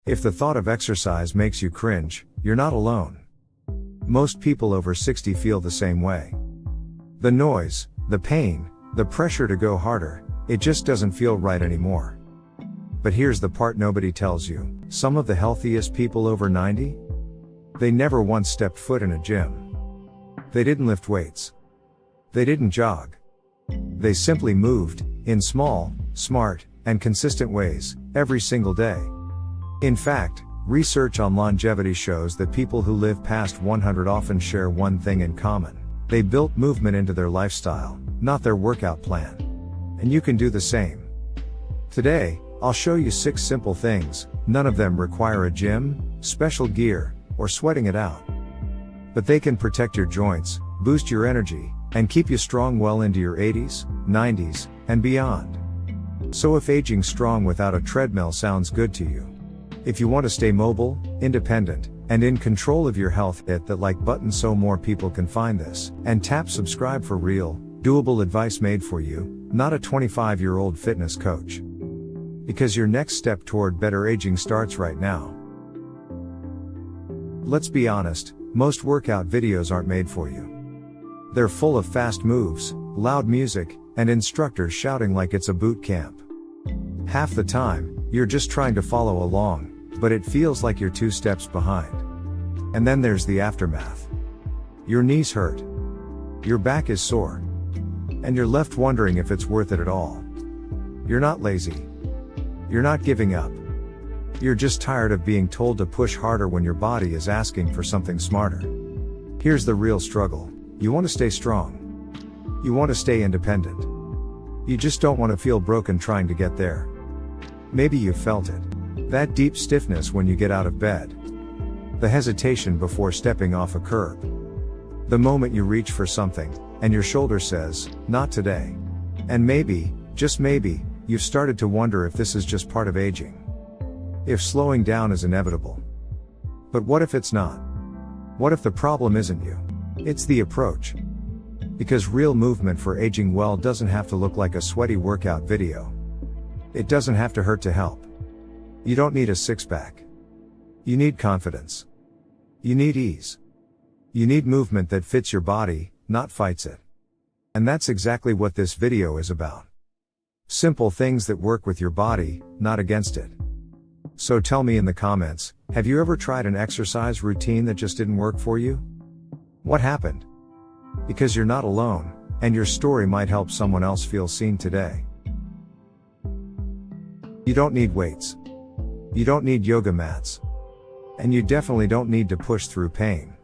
If the thought of exercise makes you cringe, you're not alone. Most people over 60 feel the same way. The noise, the pain, the pressure to go harder, it just doesn't feel right anymore. But here's the part nobody tells you. Some of the healthiest people over 90? They never once stepped foot in a gym. They didn't lift weights. They didn't jog. They simply moved, in small, smart, and consistent ways, every single day. In fact, research on longevity shows that people who live past 100 often share one thing in common. They built movement into their lifestyle, not their workout plan. And you can do the same. Today, I'll show you 6 simple things. None of them require a gym, special gear, or sweating it out. But they can protect your joints, boost your energy, and keep you strong well into your 80s, 90s, and beyond. So if aging strong without a treadmill sounds good to you, if you want to stay mobile, independent, and in control of your health, hit that like button so more people can find this, and tap subscribe for real, doable advice made for you, not a 25-year-old fitness coach. Because your next step toward better aging starts right now. Let's be honest, most workout videos aren't made for you. They're full of fast moves, loud music, and instructors shouting like it's a boot camp. Half the time, you're just trying to follow along, but it feels like you're 2 steps behind. And then there's the aftermath. Your knees hurt. Your back is sore. And you're left wondering if it's worth it at all. You're not lazy. You're not giving up. You're just tired of being told to push harder when your body is asking for something smarter. Here's the real struggle. You want to stay strong. You want to stay independent. You just don't want to feel broken trying to get there. Maybe you felt it. That deep stiffness when you get out of bed. The hesitation before stepping off a curb. The moment you reach for something, and your shoulder says, not today. And maybe, just maybe, you've started to wonder if this is just part of aging. If slowing down is inevitable. But what if it's not? What if the problem isn't you? It's the approach. Because real movement for aging well doesn't have to look like a sweaty workout video. It doesn't have to hurt to help. You don't need a six-pack. You need confidence. You need ease. You need movement that fits your body, not fights it. And that's exactly what this video is about. Simple things that work with your body, not against it. So tell me in the comments, have you ever tried an exercise routine that just didn't work for you? What happened? Because you're not alone, and your story might help someone else feel seen today. You don't need weights. You don't need yoga mats. And you definitely don't need to push through pain.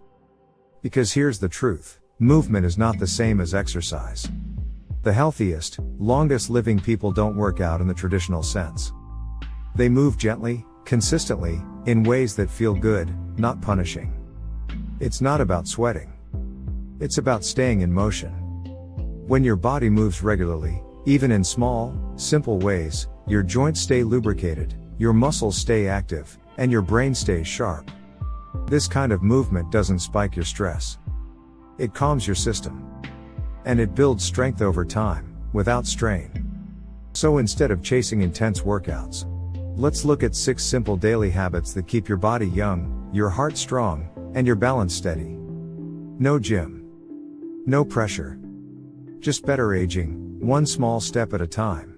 Because here's the truth, movement is not the same as exercise. The healthiest, longest living people don't work out in the traditional sense. They move gently, consistently, in ways that feel good, not punishing. It's not about sweating. It's about staying in motion. When your body moves regularly, even in small, simple ways, your joints stay lubricated, your muscles stay active, and your brain stays sharp. This kind of movement doesn't spike your stress. It calms your system. And it builds strength over time, without strain. So instead of chasing intense workouts, let's look at 6 simple daily habits that keep your body young, your heart strong, and your balance steady. No gym. No pressure. Just better aging, one small step at a time.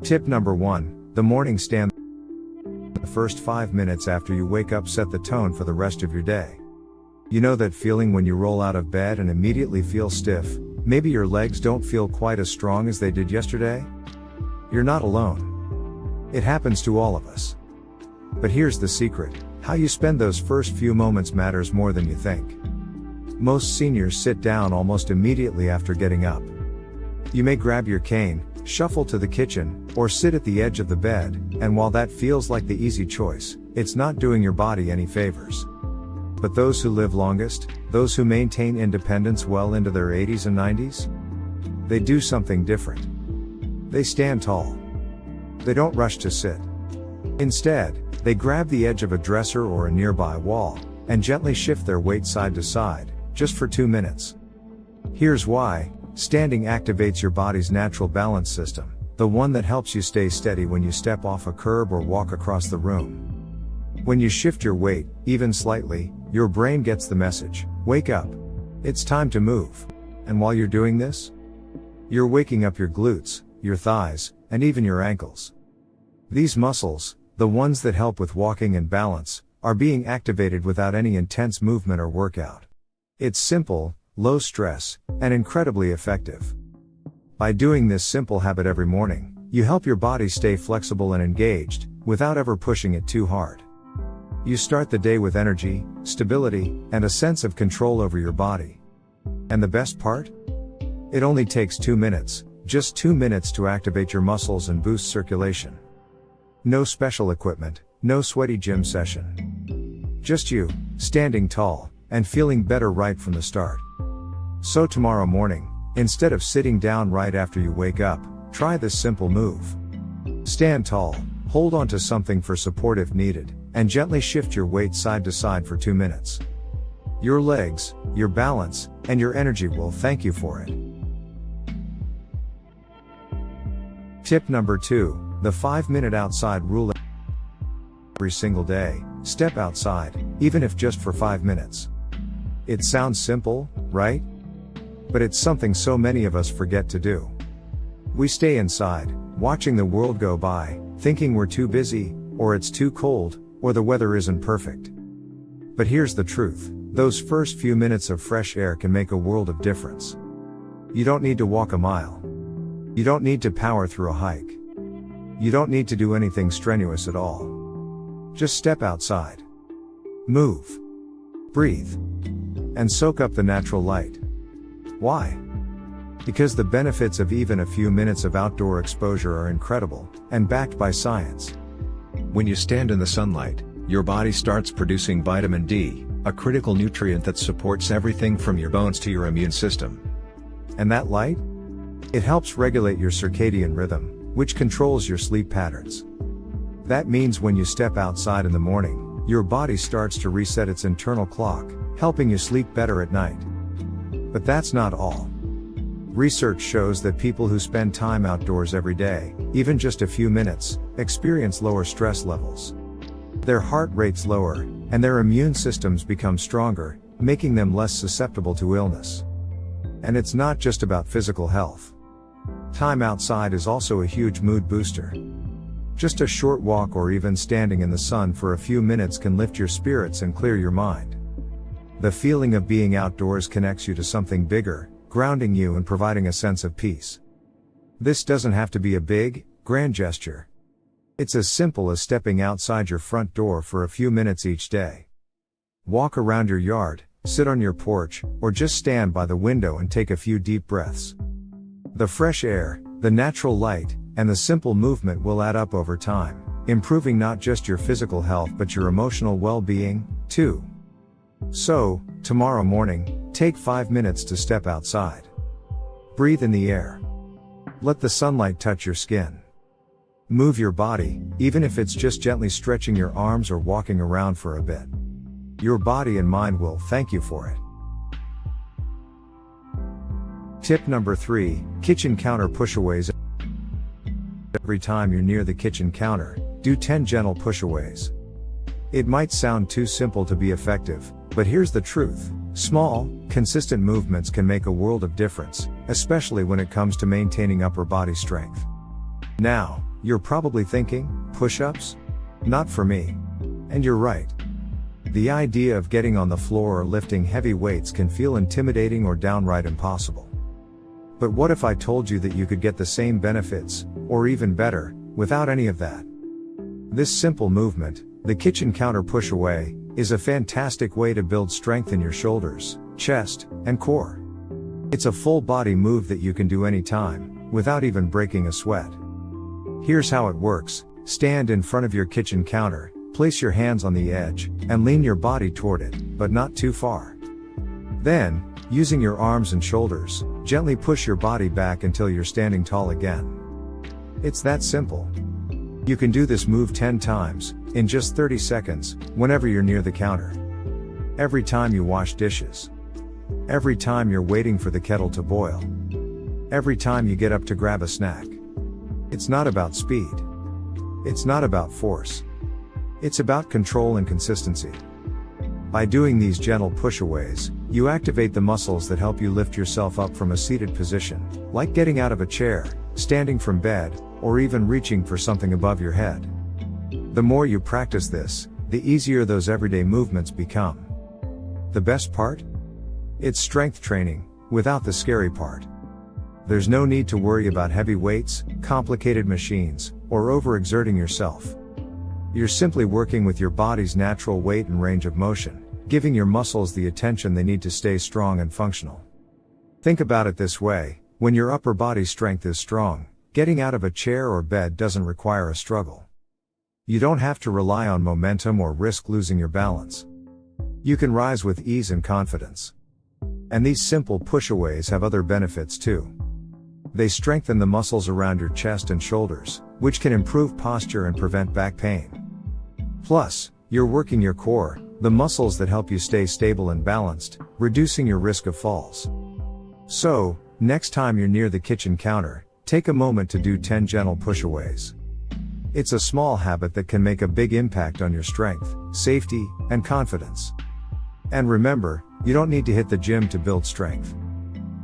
Tip number 1, the morning stand. The first 5 minutes after you wake up set the tone for the rest of your day. You know that feeling when you roll out of bed and immediately feel stiff, maybe your legs don't feel quite as strong as they did yesterday? You're not alone. It happens to all of us. But here's the secret, how you spend those first few moments matters more than you think. Most seniors sit down almost immediately after getting up. You may grab your cane, shuffle to the kitchen, or sit at the edge of the bed, and while that feels like the easy choice, it's not doing your body any favors. But those who live longest, those who maintain independence well into their 80s and 90s, they do something different. They stand tall. They don't rush to sit. Instead, they grab the edge of a dresser or a nearby wall, and gently shift their weight side to side, just for 2 minutes. Here's why. Standing activates your body's natural balance system. the one that helps you stay steady when you step off a curb or walk across the room. When you shift your weight, even slightly, your brain gets the message, wake up. It's time to move. And while you're doing this, you're waking up your glutes, your thighs, and even your ankles. These muscles, the ones that help with walking and balance, are being activated without any intense movement or workout. It's simple, low stress, and incredibly effective. By doing this simple habit every morning, you help your body stay flexible and engaged, without ever pushing it too hard. You start the day with energy, stability, and a sense of control over your body. And the best part? It only takes 2 minutes, just 2 minutes to activate your muscles and boost circulation. No special equipment, no sweaty gym session. Just you, standing tall, and feeling better right from the start. So tomorrow morning, instead of sitting down right after you wake up, try this simple move. Stand tall, hold on to something for support if needed, and gently shift your weight side to side for 2 minutes. Your legs, your balance, and your energy will thank you for it. Tip number 2, the 5-minute outside rule. Every single day, step outside, even if just for 5 minutes. It sounds simple, right? But it's something so many of us forget to do. We stay inside, watching the world go by, thinking we're too busy, or it's too cold, or the weather isn't perfect. But here's the truth, those first few minutes of fresh air can make a world of difference. You don't need to walk a mile. You don't need to power through a hike. You don't need to do anything strenuous at all. Just step outside. Move. Breathe. And soak up the natural light. Why? Because the benefits of even a few minutes of outdoor exposure are incredible, and backed by science. When you stand in the sunlight, your body starts producing vitamin D, a critical nutrient that supports everything from your bones to your immune system. And that light? It helps regulate your circadian rhythm, which controls your sleep patterns. That means when you step outside in the morning, your body starts to reset its internal clock, helping you sleep better at night. But that's not all. Research shows that people who spend time outdoors every day, even just a few minutes, experience lower stress levels. Their heart rate's lower, and their immune systems become stronger, making them less susceptible to illness. And it's not just about physical health. Time outside is also a huge mood booster. Just a short walk or even standing in the sun for a few minutes can lift your spirits and clear your mind. The feeling of being outdoors connects you to something bigger, grounding you and providing a sense of peace. This doesn't have to be a big, grand gesture. It's as simple as stepping outside your front door for a few minutes each day. Walk around your yard, sit on your porch, or just stand by the window and take a few deep breaths. The fresh air, the natural light, and the simple movement will add up over time, improving not just your physical health but your emotional well-being, too. So, tomorrow morning, take 5 minutes to step outside. Breathe in the air. Let the sunlight touch your skin. Move your body, even if it's just gently stretching your arms or walking around for a bit. Your body and mind will thank you for it. Tip number 3, kitchen counter pushaways. Every time you're near the kitchen counter, do 10 gentle pushaways. It might sound too simple to be effective, but here's the truth. Small, consistent movements can make a world of difference, especially when it comes to maintaining upper body strength. Now, you're probably thinking, push-ups? Not for me. And you're right. The idea of getting on the floor or lifting heavy weights can feel intimidating or downright impossible. But what if I told you that you could get the same benefits, or even better, without any of that? This simple movement, the kitchen counter push-away, is a fantastic way to build strength in your shoulders, chest, and core. It's a full-body move that you can do anytime, without even breaking a sweat. Here's how it works. Stand in front of your kitchen counter, place your hands on the edge, and lean your body toward it, but not too far. Then, using your arms and shoulders, gently push your body back until you're standing tall again. It's that simple. You can do this move 10 times, in just 30 seconds, whenever you're near the counter. Every time you wash dishes. Every time you're waiting for the kettle to boil. Every time you get up to grab a snack. It's not about speed. It's not about force. It's about control and consistency. By doing these gentle pushaways, you activate the muscles that help you lift yourself up from a seated position, like getting out of a chair, standing from bed, or even reaching for something above your head. The more you practice this, the easier those everyday movements become. The best part? It's strength training, without the scary part. There's no need to worry about heavy weights, complicated machines, or overexerting yourself. You're simply working with your body's natural weight and range of motion, giving your muscles the attention they need to stay strong and functional. Think about it this way: when your upper body strength is strong, getting out of a chair or bed doesn't require a struggle. You don't have to rely on momentum or risk losing your balance. You can rise with ease and confidence. And these simple pushaways have other benefits too. They strengthen the muscles around your chest and shoulders, which can improve posture and prevent back pain. Plus, you're working your core, the muscles that help you stay stable and balanced, reducing your risk of falls. So, next time you're near the kitchen counter, take a moment to do 10 gentle pushaways. It's a small habit that can make a big impact on your strength, safety, and confidence. And remember, you don't need to hit the gym to build strength.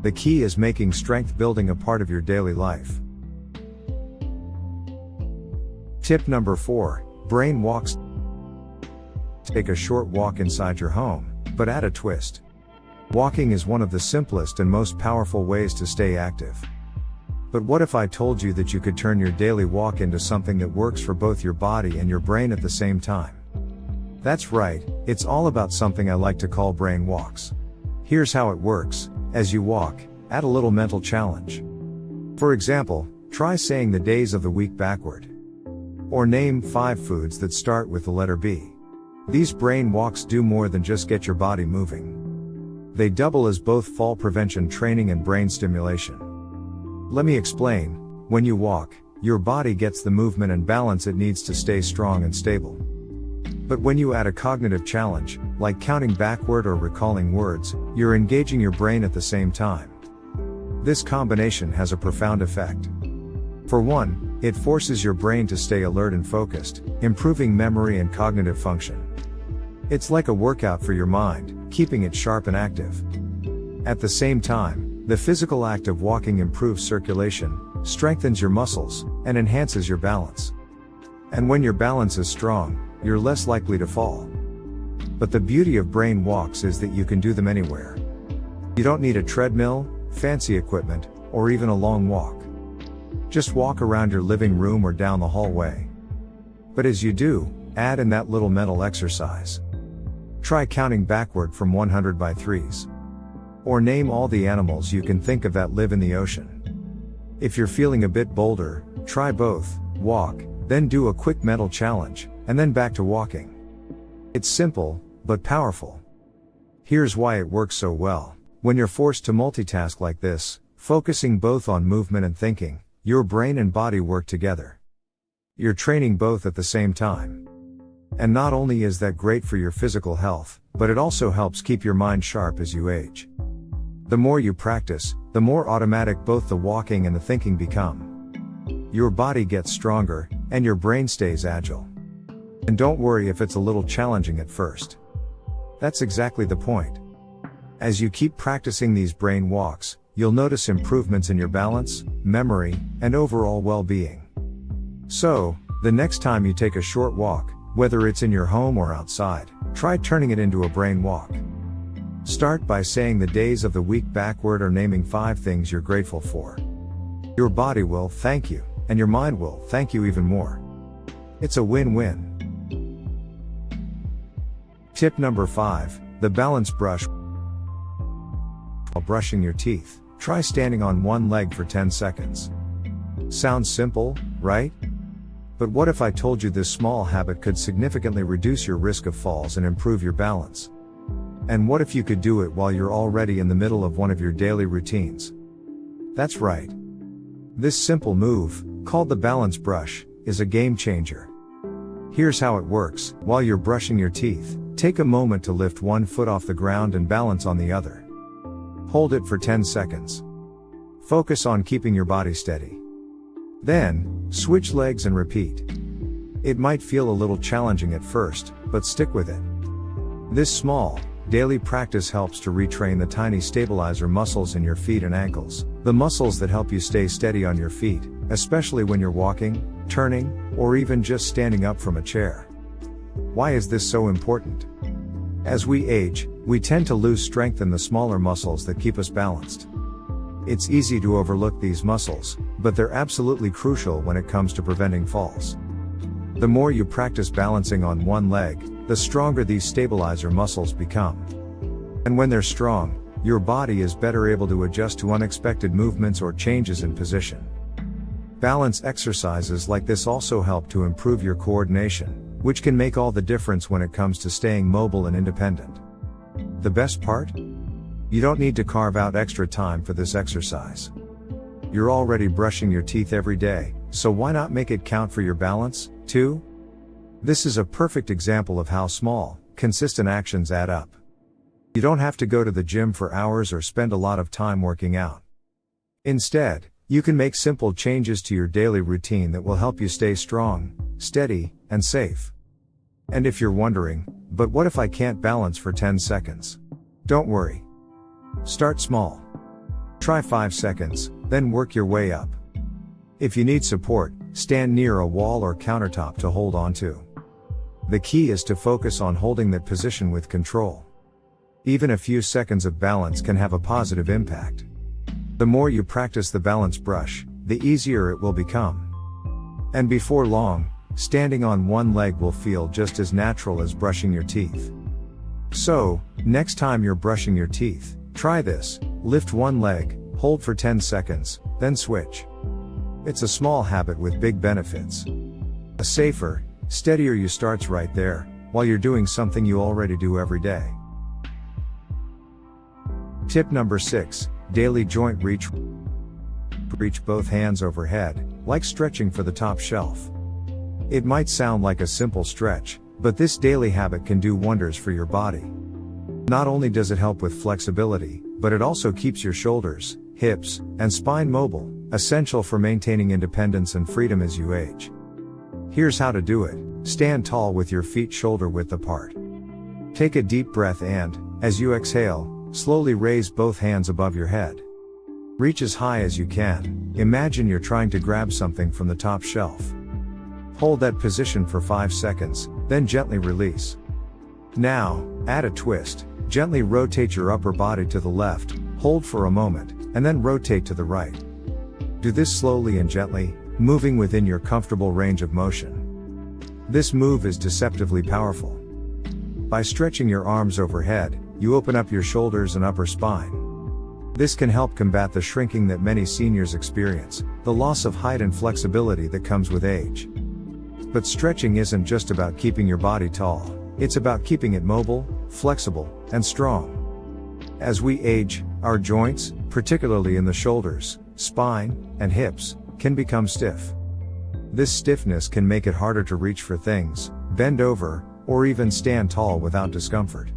The key is making strength building a part of your daily life. Tip number 4, brain walks. Take a short walk inside your home, but add a twist. Walking is one of the simplest and most powerful ways to stay active. But what if I told you that you could turn your daily walk into something that works for both your body and your brain at the same time? That's right, it's all about something I like to call brain walks. Here's how it works. As you walk, add a little mental challenge. For example, try saying the days of the week backward. Or name 5 foods that start with the letter B. These brain walks do more than just get your body moving. They double as both fall prevention training and brain stimulation. Let me explain. When you walk, your body gets the movement and balance it needs to stay strong and stable. But when you add a cognitive challenge, like counting backward or recalling words, you're engaging your brain at the same time. This combination has a profound effect. For one, it forces your brain to stay alert and focused, improving memory and cognitive function. It's like a workout for your mind, keeping it sharp and active. At the same time, the physical act of walking improves circulation, strengthens your muscles, and enhances your balance. And when your balance is strong, you're less likely to fall. But the beauty of brain walks is that you can do them anywhere. You don't need a treadmill, fancy equipment, or even a long walk. Just walk around your living room or down the hallway. But as you do, add in that little mental exercise. Try counting backward from 100 by threes. Or name all the animals you can think of that live in the ocean. If you're feeling a bit bolder, try both, walk, then do a quick mental challenge, and then back to walking. It's simple, but powerful. Here's why it works so well. When you're forced to multitask like this, focusing both on movement and thinking, your brain and body work together. You're training both at the same time. And not only is that great for your physical health, but it also helps keep your mind sharp as you age. The more you practice, the more automatic both the walking and the thinking become. Your body gets stronger, and your brain stays agile. And don't worry if it's a little challenging at first. That's exactly the point. As you keep practicing these brain walks, you'll notice improvements in your balance, memory, and overall well-being. So, the next time you take a short walk, whether it's in your home or outside, try turning it into a brain walk. Start by saying the days of the week backward or naming 5 things you're grateful for. Your body will thank you, and your mind will thank you even more. It's a win-win. Tip number 5, the balance brush. While brushing your teeth, try standing on one leg for 10 seconds. Sounds simple, right? But what if I told you this small habit could significantly reduce your risk of falls and improve your balance? And what if you could do it while you're already in the middle of one of your daily routines? That's right. This simple move, called the balance brush, is a game changer. Here's how it works. While you're brushing your teeth, take a moment to lift one foot off the ground and balance on the other. Hold it for 10 seconds. Focus on keeping your body steady. Then, switch legs and repeat. It might feel a little challenging at first, but stick with it. This small, daily practice helps to retrain the tiny stabilizer muscles in your feet and ankles, the muscles that help you stay steady on your feet, especially when you're walking, turning, or even just standing up from a chair. Why is this so important? As we age, we tend to lose strength in the smaller muscles that keep us balanced. It's easy to overlook these muscles, but they're absolutely crucial when it comes to preventing falls. The more you practice balancing on one leg, the stronger these stabilizer muscles become. And when they're strong, your body is better able to adjust to unexpected movements or changes in position. Balance exercises like this also help to improve your coordination, which can make all the difference when it comes to staying mobile and independent. The best part? You don't need to carve out extra time for this exercise. You're already brushing your teeth every day, so why not make it count for your balance, too? This is a perfect example of how small, consistent actions add up. You don't have to go to the gym for hours or spend a lot of time working out. Instead, you can make simple changes to your daily routine that will help you stay strong, steady, and safe. And if you're wondering, but what if I can't balance for 10 seconds? Don't worry. Start small. Try 5 seconds, then work your way up. If you need support, stand near a wall or countertop to hold on to. The key is to focus on holding that position with control. Even a few seconds of balance can have a positive impact. The more you practice the balance brush, the easier it will become. And before long, standing on one leg will feel just as natural as brushing your teeth. So, next time you're brushing your teeth, try this: lift one leg, hold for 10 seconds, then switch. It's a small habit with big benefits. A safer, steadier you starts right there, while you're doing something you already do every day. Tip number 6, daily joint reach. Reach both hands overhead, like stretching for the top shelf. It might sound like a simple stretch, but this daily habit can do wonders for your body. Not only does it help with flexibility, but it also keeps your shoulders, hips, and spine mobile, essential for maintaining independence and freedom as you age. Here's how to do it. Stand tall with your feet shoulder width apart. Take a deep breath and, as you exhale, slowly raise both hands above your head. Reach as high as you can. Imagine you're trying to grab something from the top shelf. Hold that position for 5 seconds, then gently release. Now, add a twist. Gently rotate your upper body to the left, hold for a moment, and then rotate to the right. Do this slowly and gently, moving within your comfortable range of motion. This move is deceptively powerful. By stretching your arms overhead, you open up your shoulders and upper spine. This can help combat the shrinking that many seniors experience, the loss of height and flexibility that comes with age. But stretching isn't just about keeping your body tall, it's about keeping it mobile, flexible, and strong. As we age, our joints, particularly in the shoulders, spine, and hips, can become stiff. This stiffness can make it harder to reach for things, bend over, or even stand tall without discomfort.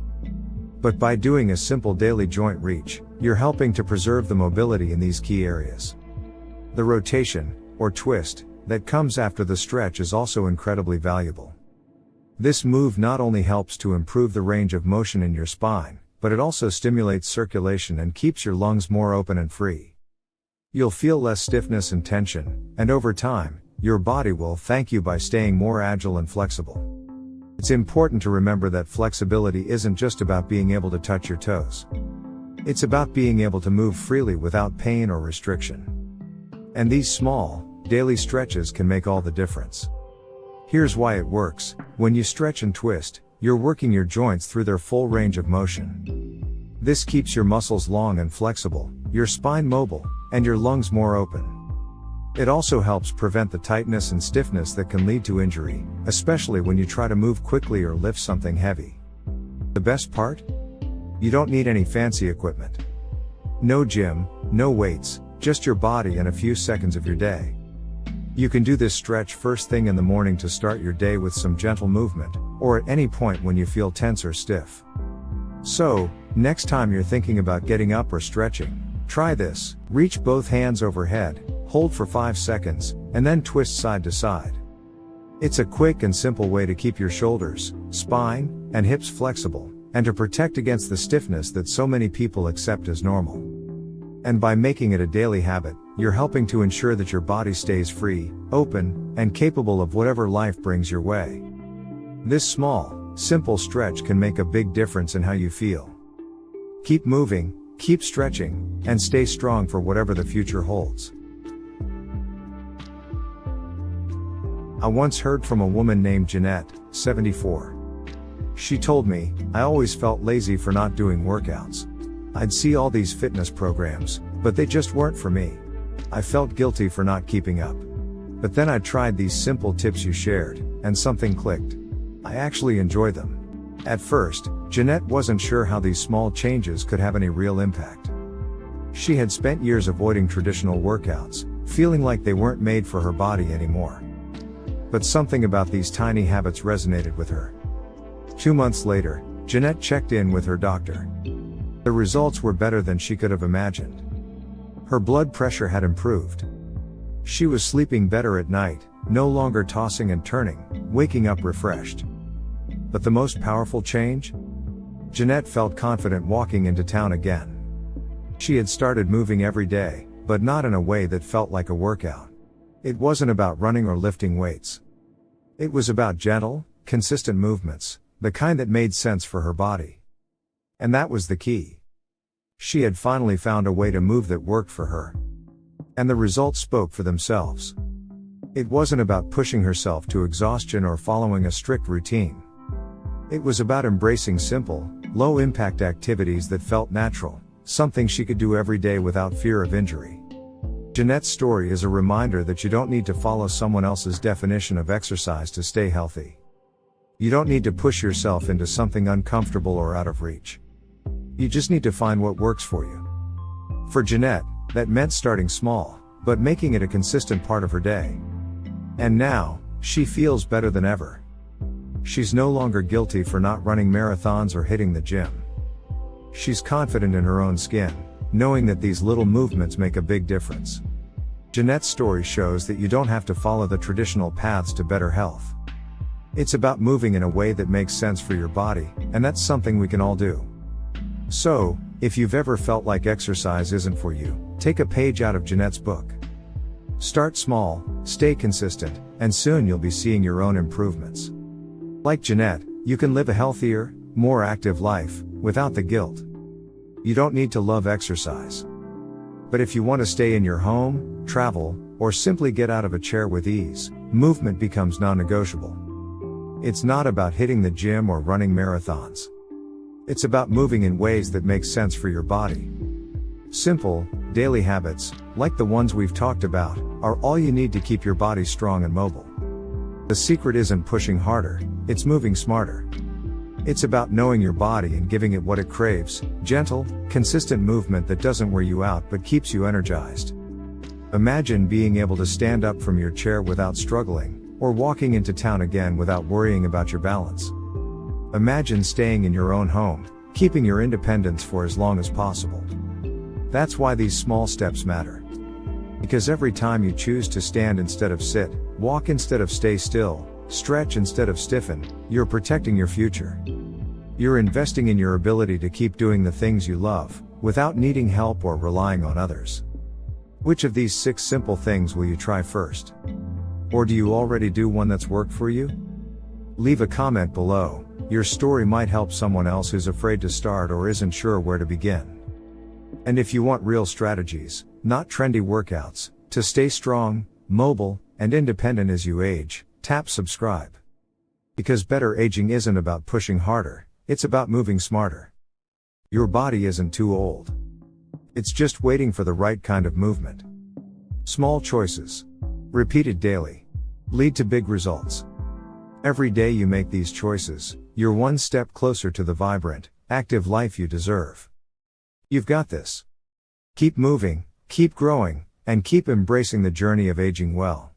But by doing a simple daily joint reach, you're helping to preserve the mobility in these key areas. The rotation, or twist, that comes after the stretch is also incredibly valuable. This move not only helps to improve the range of motion in your spine, but it also stimulates circulation and keeps your lungs more open and free. You'll feel less stiffness and tension, and over time, your body will thank you by staying more agile and flexible. It's important to remember that flexibility isn't just about being able to touch your toes. It's about being able to move freely without pain or restriction. And these small, daily stretches can make all the difference. Here's why it works. When you stretch and twist, you're working your joints through their full range of motion. This keeps your muscles long and flexible, your spine mobile, and your lungs more open. It also helps prevent the tightness and stiffness that can lead to injury, especially when you try to move quickly or lift something heavy. The best part? You don't need any fancy equipment. No gym, no weights, just your body and a few seconds of your day. You can do this stretch first thing in the morning to start your day with some gentle movement, or at any point when you feel tense or stiff. So, next time you're thinking about getting up or stretching, try this. Reach both hands overhead, hold for 5 seconds, and then twist side to side. It's a quick and simple way to keep your shoulders, spine, and hips flexible, and to protect against the stiffness that so many people accept as normal. And by making it a daily habit, you're helping to ensure that your body stays free, open, and capable of whatever life brings your way. This small, simple stretch can make a big difference in how you feel. Keep moving, keep stretching, and stay strong for whatever the future holds. I once heard from a woman named Jeanette, 74. She told me, "I always felt lazy for not doing workouts. I'd see all these fitness programs, but they just weren't for me. I felt guilty for not keeping up. But then I tried these simple tips you shared, and something clicked. I actually enjoy them." At first, Jeanette wasn't sure how these small changes could have any real impact. She had spent years avoiding traditional workouts, feeling like they weren't made for her body anymore. But something about these tiny habits resonated with her. 2 months later, Jeanette checked in with her doctor. The results were better than she could have imagined. Her blood pressure had improved. She was sleeping better at night, no longer tossing and turning, waking up refreshed. But the most powerful change? Jeanette felt confident walking into town again. She had started moving every day, but not in a way that felt like a workout. It wasn't about running or lifting weights. It was about gentle, consistent movements, the kind that made sense for her body. And that was the key. She had finally found a way to move that worked for her. And the results spoke for themselves. It wasn't about pushing herself to exhaustion or following a strict routine. It was about embracing simple, low-impact activities that felt natural, something she could do every day without fear of injury. Jeanette's story is a reminder that you don't need to follow someone else's definition of exercise to stay healthy. You don't need to push yourself into something uncomfortable or out of reach. You just need to find what works for you. For Jeanette, that meant starting small, but making it a consistent part of her day. And now, she feels better than ever. She's no longer guilty for not running marathons or hitting the gym. She's confident in her own skin, knowing that these little movements make a big difference. Jeanette's story shows that you don't have to follow the traditional paths to better health. It's about moving in a way that makes sense for your body, and that's something we can all do. So, if you've ever felt like exercise isn't for you, take a page out of Jeanette's book. Start small, stay consistent, and soon you'll be seeing your own improvements. Like Jeanette, you can live a healthier, more active life, without the guilt. You don't need to love exercise. But if you want to stay in your home, travel, or simply get out of a chair with ease, movement becomes non-negotiable. It's not about hitting the gym or running marathons. It's about moving in ways that make sense for your body. Simple, daily habits, like the ones we've talked about, are all you need to keep your body strong and mobile. The secret isn't pushing harder, it's moving smarter. It's about knowing your body and giving it what it craves, gentle, consistent movement that doesn't wear you out but keeps you energized. Imagine being able to stand up from your chair without struggling, or walking into town again without worrying about your balance. Imagine staying in your own home, keeping your independence for as long as possible. That's why these small steps matter. Because every time you choose to stand instead of sit, walk instead of stay still, stretch instead of stiffen, you're protecting your future. You're investing in your ability to keep doing the things you love, without needing help or relying on others. Which of these 6 simple things will you try first? Or do you already do one that's worked for you? Leave a comment below. Your story might help someone else who's afraid to start or isn't sure where to begin. And if you want real strategies, not trendy workouts, to stay strong, mobile, and independent as you age, tap subscribe. Because better aging isn't about pushing harder, it's about moving smarter. Your body isn't too old. It's just waiting for the right kind of movement. Small choices, repeated daily, lead to big results. Every day you make these choices, you're one step closer to the vibrant, active life you deserve. You've got this. Keep moving, keep growing, and keep embracing the journey of aging well.